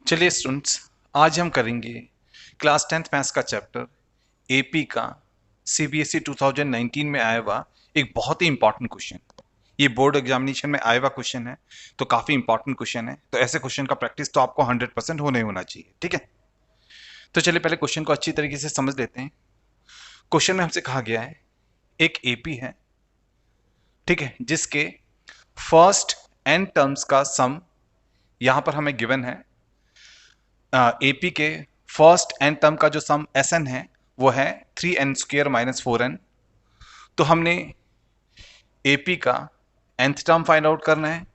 चलिए स्टूडेंट्स, आज हम करेंगे क्लास 10th मैथ्स का चैप्टर एपी का सीबीएसई 2019 में आया हुआ एक बहुत ही इंपॉर्टेंट क्वेश्चन। ये बोर्ड एग्जामिनेशन में आया हुआ क्वेश्चन है, तो काफी इंपॉर्टेंट क्वेश्चन है। तो ऐसे क्वेश्चन का प्रैक्टिस तो आपको 100% होना ही होना चाहिए। ठीक है, तो चलिए पहले क्वेश्चन को अच्छी तरीके से समझ लेते हैं। क्वेश्चन में हमसे कहा गया है एक एपी है, ठीक है, जिसके फर्स्ट एन टर्म्स का सम यहां पर हमें गिवन है। एपी के फर्स्ट एन टर्म का जो सम एस एन है वो है 3n² - 4n। तो हमने एपी का nth टर्म फाइंड आउट करना है,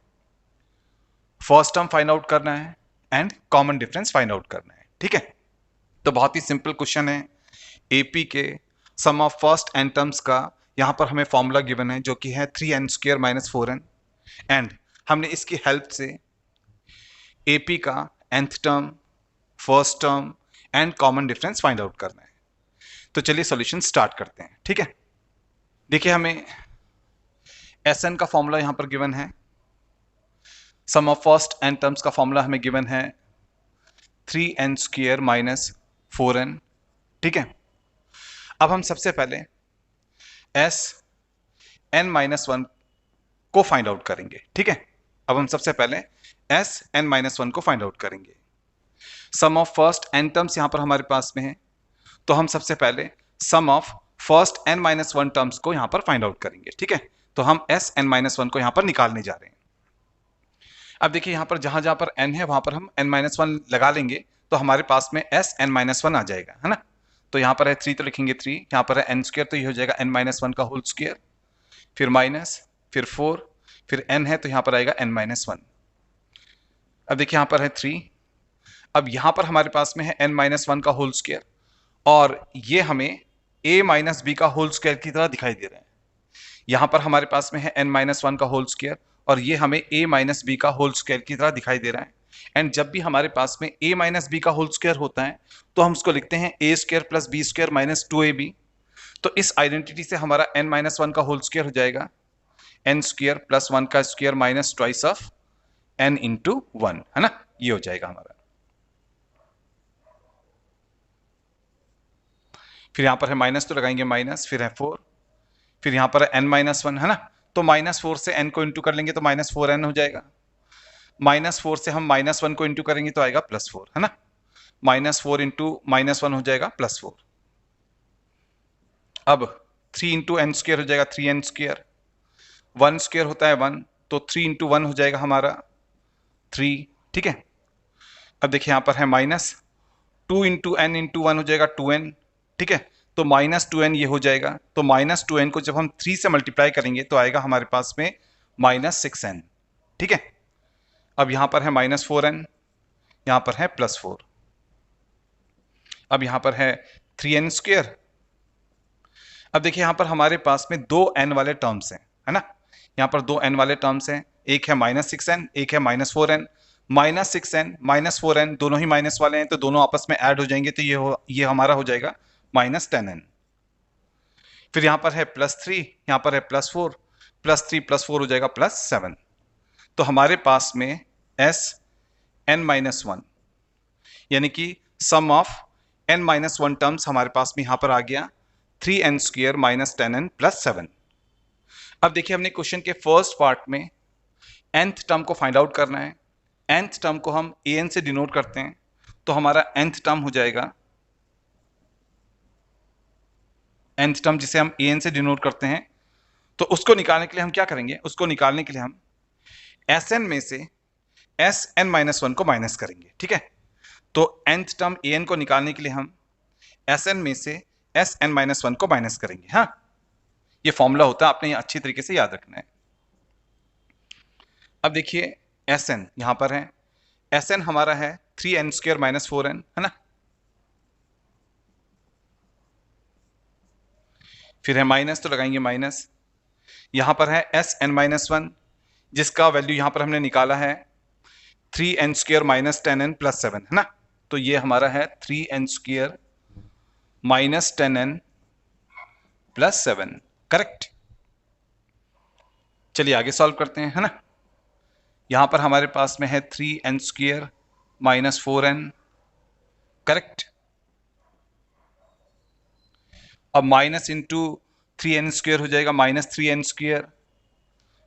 फर्स्ट टर्म फाइंड आउट करना है and common difference find out करना है। ठीक है, तो बहुत ही सिंपल क्वेश्चन है। एपी के सम ऑफ फर्स्ट एन टर्म्स का यहां पर हमें फॉर्मूला गिवन है जो कि है 3n² - 4n, एंड हमने इसकी हेल्प से एपी का nth term, first term and common difference find out करना है। तो चलिए सॉल्यूशन स्टार्ट करते हैं। ठीक है, देखिए हमें एस एन का फॉर्मूला यहां पर गिवन है, सम ऑफ फर्स्ट एन टर्म्स का फॉर्मूला हमें गिवन है 3n² - 4n। ठीक है, अब हम सबसे पहले एस एन माइनस वन को फाइंड आउट करेंगे। ठीक है, अब हम सबसे पहले एस एन माइनस वन को फाइंड आउट करेंगे। सम ऑफ फर्स्ट एन टर्म्स यहां पर हमारे पास में है, तो हम सबसे पहले sum of first n minus one terms को यहां पर फाइंड आउट करेंगे। ठीक है, तो हम एस एन माइनस वन को यहां पर निकालने जा रहे हैं। अब देखिए यहां पर जहां जहां पर n है वहां पर हम n माइनस वन लगा लेंगे, तो हमारे पास में एस एन माइनस वन आ जाएगा, है ना। तो यहां पर है 3 तो लिखेंगे 3, यहां पर है n², तो ये हो जाएगा n माइनस वन का होल स्क्वायर, फिर माइनस, फिर 4, फिर n है तो यहां पर आएगा n माइनस वन। अब देखिए यहां पर है 3, अब यहां पर हमारे पास में है n माइनस वन का होल स्क्वायर, और ये हमें a माइनस बी का होल स्क्वायर की तरह दिखाई दे रहा है। यहां पर हमारे पास में है n माइनस वन का होल स्क्वायर, और ये हमें a माइनस बी का होल स्क्वायर की तरह दिखाई दे रहा है। एंड जब भी हमारे पास में a माइनस बी का होल स्क्वायर होता है तो हम उसको लिखते हैं a² + b² - 2ab। तो इस आइडेंटिटी से हमारा n माइनस वन का होल स्क्वायर हो जाएगा n² + 1 का square minus twice of n into 1, है ना। ये हो जाएगा हमारा। फिर यहां पर है माइनस, तो लगाएंगे माइनस, फिर है 4, फिर यहां पर है n माइनस वन, है ना। तो -4 से n को इंटू कर लेंगे तो -4n हो जाएगा। -4 से हम -1 को इंटू करेंगे तो आएगा +4, है ना। -4 इंटू -1 हो जाएगा +4। अब 3 इंटू n² हो जाएगा 3n², 1² होता है 1, तो 3 इंटू 1 हो जाएगा हमारा 3। ठीक है, अब देखिए यहां पर है -2 इंटू n इंटू 1 हो जाएगा 2n। ठीक है, तो -2n ये हो जाएगा, तो -2n को जब हम 3 से मल्टीप्लाई करेंगे तो आएगा हमारे पास में -6n। ठीक है, अब यहां पर है -4n, यहां पर है +4, अब यहां पर है 3n²। अब देखिए यहां पर हमारे पास में 2n वाले टर्म्स हैं, है ना। यहां पर 2n वाले टर्म्स हैं, एक है -6n, एक है -4n। -6n -4n दोनों ही माइनस वाले हैं, तो दोनों आपस में ऐड हो जाएंगे, तो ये हमारा हो जाएगा -10n। फिर यहां पर है +3, यहां पर है +4, +3 +4 हो जाएगा +7। तो हमारे पास में एस एन माइनस वन, यानी कि sum of n minus one terms हमारे पास में यहां पर आ गया 3n² - 10n + 7। अब देखिए हमने क्वेश्चन के फर्स्ट पार्ट में nth टर्म को फाइंड आउट करना है। nth टर्म को हम an से डिनोट करते हैं, तो हमारा nth टर्म हो जाएगा, nth टर्म जिसे हम an से डिनोट करते हैं, तो उसको निकालने के लिए हम क्या करेंगे, उसको निकालने के लिए हम Sn में से Sn-1 को माइनस करेंगे। ठीक है, तो nth टर्म an को निकालने के लिए हम Sn में से Sn-1 को माइनस करेंगे। हाँ, ये फॉर्मूला होता है, आपने ये अच्छी तरीके से याद रखना है। अब देखिए Sn यहां पर है, Sn हमारा है 3n² - 4n, है ना। फिर है माइनस, तो लगाएंगे माइनस, यहां पर है Sn-1 जिसका वैल्यू यहां पर हमने निकाला है 3n² - 10n + 7, है ना। तो ये हमारा है 3n² - 10n + 7, करेक्ट। चलिए आगे सॉल्व करते हैं, है ना। यहां पर हमारे पास में है 3n² -4n, करेक्ट। अब माइनस इंटू 3n² हो जाएगा -3n²,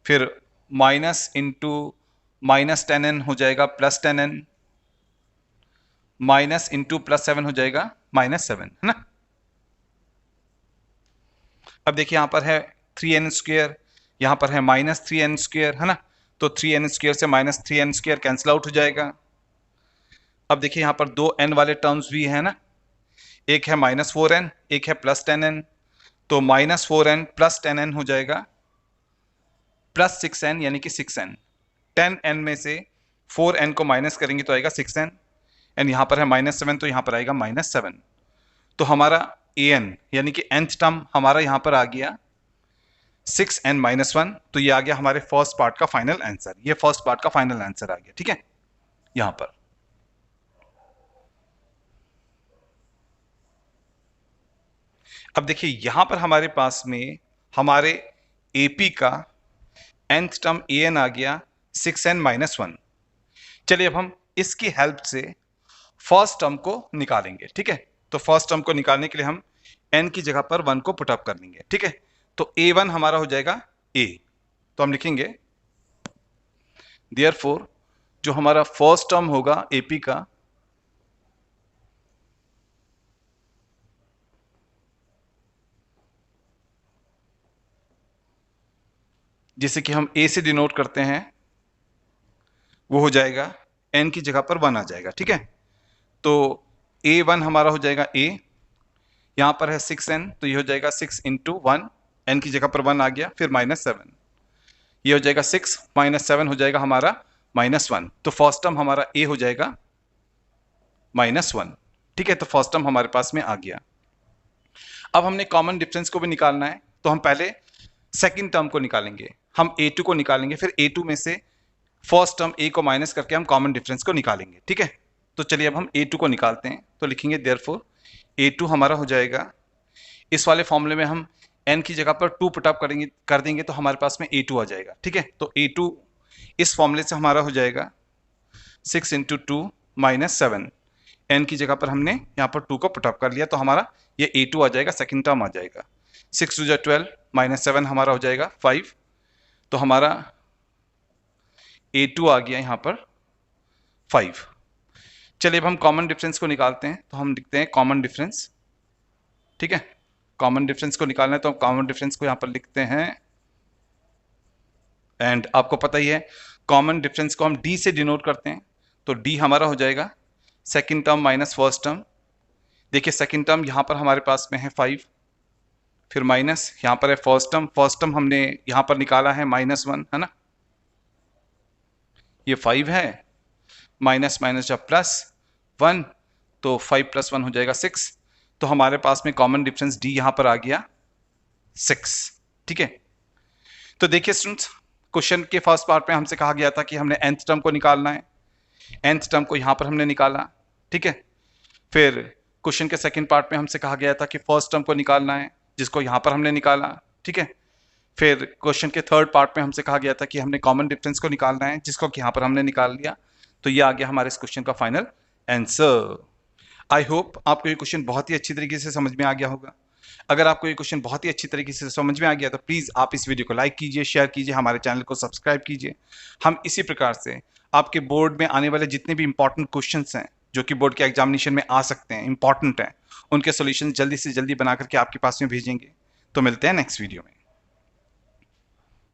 फिर माइनस इंटू -10n हो जाएगा +10n, माइनस इंटू +7 हो जाएगा -7, है ना। अब देखिए यहां पर है 3n², यहां पर है -3n², है ना। तो 3n² से -3n² कैंसिल आउट हो जाएगा। अब देखिए यहां पर दो n वाले टर्म्स भी है ना, एक है -4n, एक है +10n। तो -4n + 10n हो जाएगा +6n, यानी कि 6n। 10n में से 4n को माइनस करेंगे तो आएगा 6n, एंड यहां पर है -7 तो यहां पर आएगा -7। तो हमारा an यानी कि nth टर्म हमारा यहां पर आ गया 6n-1। तो ये आ गया हमारे फर्स्ट पार्ट का फाइनल आंसर, ये फर्स्ट पार्ट का फाइनल आंसर आ गया, ठीक है। यहां पर अब देखिए यहां पर हमारे पास में हमारे AP का nth टर्म an आ गया 6n-1। चलिए अब हम इसकी हेल्प से फर्स्ट टर्म को निकालेंगे, ठीक है। तो फर्स्ट टर्म को निकालने के लिए हम n की जगह पर 1 को पुटअप कर लेंगे, ठीक है। तो a1 हमारा हो जाएगा a, तो हम लिखेंगे देयरफॉर जो हमारा फर्स्ट टर्म होगा AP का, जिसे कि हम a से डिनोट करते हैं, वो हो जाएगा n की जगह पर 1 आ जाएगा, ठीक है। तो a1 हमारा हो जाएगा a, यहां पर है 6n, तो ये हो जाएगा 6 इंटू 1, n की जगह पर 1 आ गया, फिर -7, ये हो जाएगा 6 -7 हो जाएगा हमारा -1। तो फर्स्ट टर्म हमारा a हो जाएगा -1, ठीक है। तो फर्स्ट टर्म हमारे पास में आ गया। अब हमने कॉमन डिफरेंस को भी निकालना है, तो हम पहले सेकंड टर्म को निकालेंगे, हम a2 को निकालेंगे, फिर a2 में से फर्स्ट टर्म a को माइनस करके हम कॉमन डिफरेंस को निकालेंगे, ठीक है। तो चलिए अब हम a2 को निकालते हैं, तो लिखेंगे देयरफॉर a2 हमारा हो जाएगा, इस वाले फॉर्मूले में हम n की जगह पर 2 पुटअप कर देंगे तो हमारे पास में a2 आ जाएगा, ठीक है। तो a2 इस फॉर्मूले से हमारा हो जाएगा 6 इंटू 2 -7, n की जगह पर हमने यहाँ पर 2 को पुटअप कर लिया, तो हमारा ये a2 आ जाएगा, सेकंड टर्म आ जाएगा। 6 टू 12 -7 हमारा हो जाएगा 5, तो हमारा a2 आ गया यहाँ पर 5। चलिए अब हम कॉमन डिफरेंस को निकालते हैं, तो हम लिखते हैं कॉमन डिफरेंस, ठीक है। कॉमन डिफरेंस को निकालना है तो हम कॉमन डिफरेंस को यहाँ पर लिखते हैं, एंड आपको पता ही है कॉमन डिफरेंस को हम d से डिनोट करते हैं, तो d हमारा हो जाएगा second term minus first term. देखिए सेकंड टर्म यहाँ पर हमारे पास में है 5, फिर माइनस यहाँ पर है फर्स्ट टर्म हमने यहाँ पर निकाला है -1, है ना। ये 5 है, माइनस माइनस जब +1, तो 5 + 1 हो जाएगा 6। तो हमारे पास में कॉमन डिफरेंस d यहां पर आ गया 6, ठीक है। तो देखिए स्टूडेंट्स, क्वेश्चन के फर्स्ट पार्ट में हमसे कहा गया था कि हमने nth टर्म को निकालना है, nth टर्म को यहां पर हमने निकाला, ठीक है। फिर क्वेश्चन के सेकंड पार्ट में हमसे कहा गया था कि फर्स्ट टर्म को निकालना है, जिसको यहां पर हमने निकाला, ठीक है। फिर क्वेश्चन के थर्ड पार्ट में हमसे कहा गया था कि हमने कॉमन डिफरेंस को निकालना है, जिसको कि यहां पर हमने निकाल लिया। तो ये आ गया हमारे इस क्वेश्चन का फाइनल आंसर। आई होप आपको ये क्वेश्चन बहुत ही अच्छी तरीके से समझ में आ गया होगा। अगर आपको ये क्वेश्चन बहुत ही अच्छी तरीके से समझ में आ गया तो प्लीज़ आप इस वीडियो को लाइक कीजिए, शेयर कीजिए, हमारे चैनल को सब्सक्राइब कीजिए। हम इसी प्रकार से आपके बोर्ड में आने वाले जितने भी इंपॉर्टेंट क्वेश्चंस हैं जो कि बोर्ड के एग्जामिनेशन में आ सकते हैं, इंपॉर्टेंट हैं, उनके सॉल्यूशन जल्दी से जल्दी बना करके आपके पास में भेजेंगे। तो मिलते हैं नेक्स्ट वीडियो में।